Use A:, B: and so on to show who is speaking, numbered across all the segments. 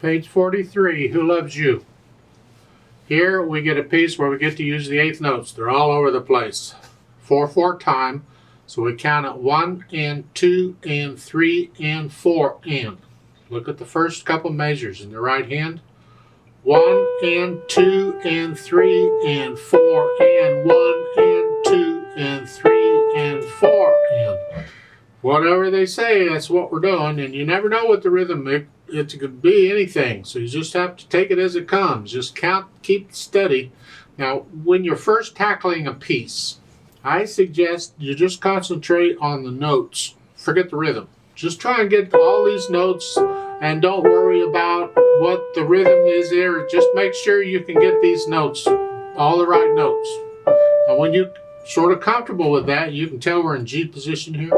A: Page 43, Who Loves You? Here we get a piece where we get to use the eighth notes. They're all over the place. 4/4 time. So we count at 1 and 2 and 3 and 4 and. Look at the first couple measures in the right hand. 1 and 2 and 3 and 4 and 1 and 2 and 3 and 4 and. Whatever they say, that's what we're doing, and you never know what the rhythm is. It could be anything, so you just have to take it as it comes. Just count, keep steady. Now, when you're first tackling a piece, I suggest you just concentrate on the notes. Forget the rhythm. Just try and get all these notes, and don't worry about what the rhythm is there. Just make sure you can get these notes, all the right notes. And when you're sort of comfortable with that, you can tell we're in G position here.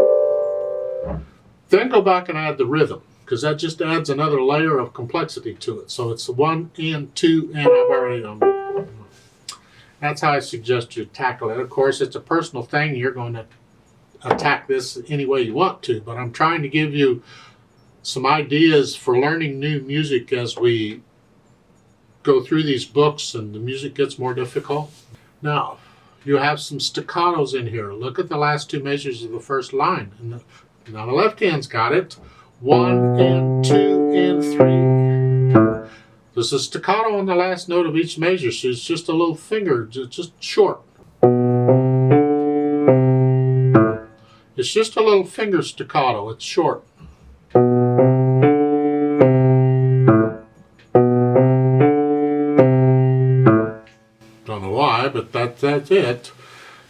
A: Then go back and add the rhythm, because that just adds another layer of complexity to it. So it's 1 and 2 and I've already that's how I suggest you tackle it. Of course, it's a personal thing. You're going to attack this any way you want to, but I'm trying to give you some ideas for learning new music as we go through these books and the music gets more difficult. Now, you have some staccatos in here. Look at the last two measures of the first line. Now the left hand's got it. 1 and 2 and 3. There's a staccato on the last note of each measure, so it's just a little finger, just short. It's just a little finger staccato, it's short. Don't know why, but that's it.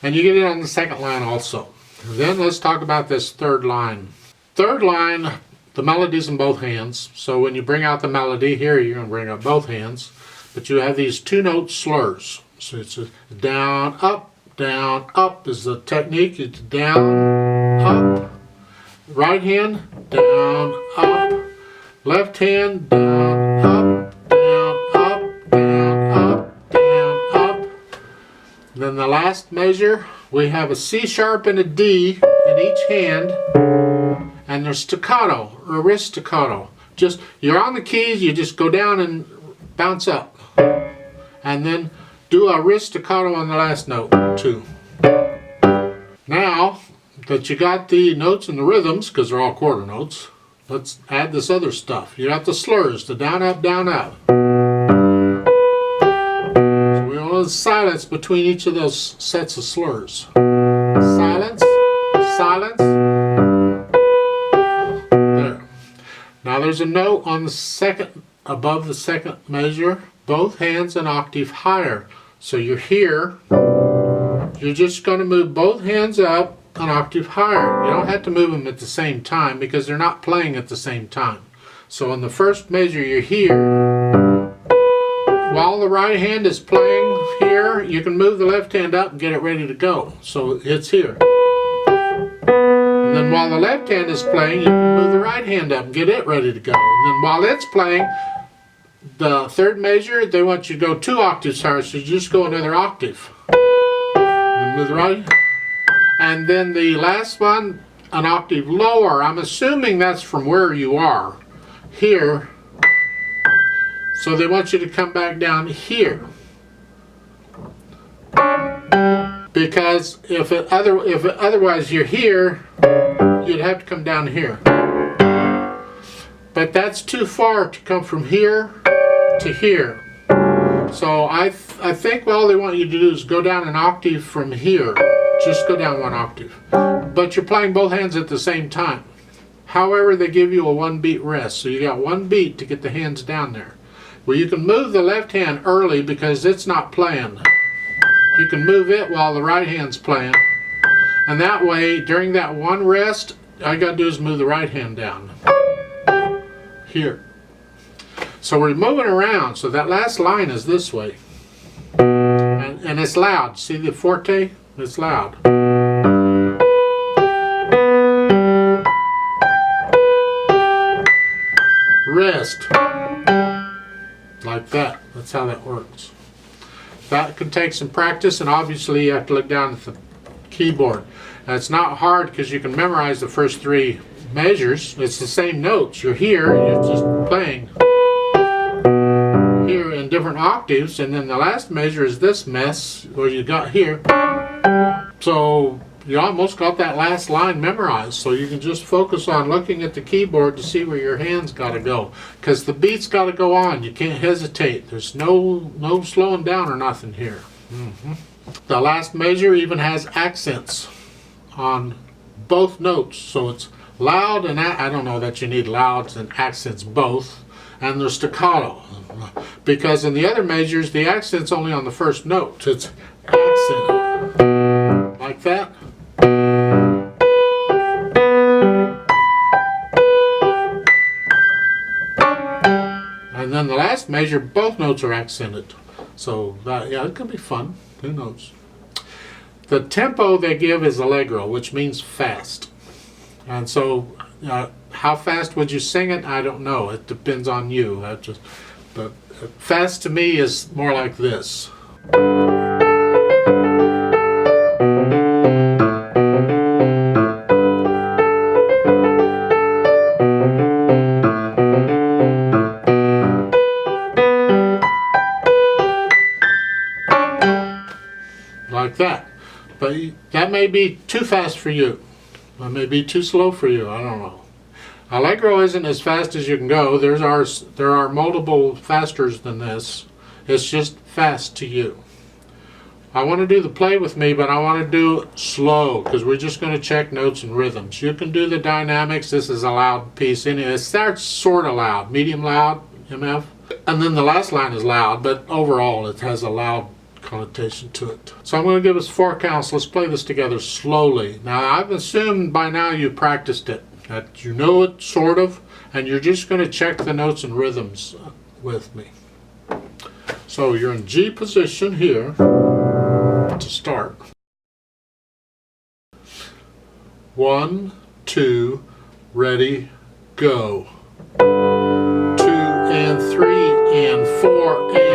A: And you get it on the second line also. Then let's talk about this third line. Third line, the melody's in both hands. So when you bring out the melody here, you're going to bring out both hands. But you have these two-note slurs. So it's a down, up is the technique. It's down, up. Right hand, down, up. Left hand, down, up, down, up, down, up, down, up. Then the last measure, we have a C sharp and a D in each hand, and there's staccato, or a wrist staccato. Just, you're on the keys, you just go down and bounce up. And then do a wrist staccato on the last note, too. Now that you got the notes and the rhythms, because they're all quarter notes, let's add this other stuff. You got the slurs, the down, up, down, up. Silence between each of those sets of slurs. Silence, silence. There. Now there's a note on the second, above the second measure, both hands an octave higher. So you're here, you're just going to move both hands up an octave higher. You don't have to move them at the same time because they're not playing at the same time. So in the first measure you're here. While the right hand is playing here, you can move the left hand up and get it ready to go. So it's here. And then while the left hand is playing, you can move the right hand up and get it ready to go. And then while it's playing, the third measure, they want you to go 2 octaves higher, so you just go another octave. And move the right. And then the last one, an octave lower. I'm assuming that's from where you are. Here. So they want you to come back down here. Because if otherwise you're here, you'd have to come down here. But that's too far to come from here to here. So I think all they want you to do is go down an octave from here. Just go down 1 octave. But you're playing both hands at the same time. However, they give you a 1 beat rest. So you got 1 beat to get the hands down there. Well, you can move the left hand early because it's not playing. You can move it while the right hand's playing. And that way, during that 1 rest, all you got to do is move the right hand down. Here. So we're moving around. So that last line is this way. And it's loud. See the forte? It's loud. Rest. Like that. That's how that works. That can take some practice, and obviously you have to look down at the keyboard. Now, it's not hard because you can memorize the first 3 measures. It's the same notes. You're here, you're just playing. different octaves, and then the last measure is this mess where you got here. So you almost got that last line memorized, so you can just focus on looking at the keyboard to see where your hands got to go, because the beat's got to go on. You can't hesitate. There's no slowing down or nothing here. The last measure even has accents on both notes, so it's loud, and I don't know that you need louds and accents both, and there's staccato, because in the other measures the accent's only on the first note. It's accent like that. And then the last measure, both notes are accented. So that, yeah, it can be fun. Who knows? The tempo they give is allegro, which means fast. And so how fast would you sing it? I don't know. It depends on you. But fast to me is more like this. Like that. But that may be too fast for you. That may be too slow for you. I don't know. Allegro isn't as fast as you can go. There are multiple fasters than this. It's just fast to you. I want to do the play with me, but I want to do it slow, because we're just going to check notes and rhythms. You can do the dynamics. This is a loud piece. It starts sort of loud, medium loud, MF. And then the last line is loud, but overall it has a loud connotation to it. So I'm going to give us 4 counts. Let's play this together slowly. Now I've assumed by now you practiced it, that you know it sort of, and you're just going to check the notes and rhythms with me. So you're in G position here to start. 1, 2, ready, go. 2 and 3 and 4 and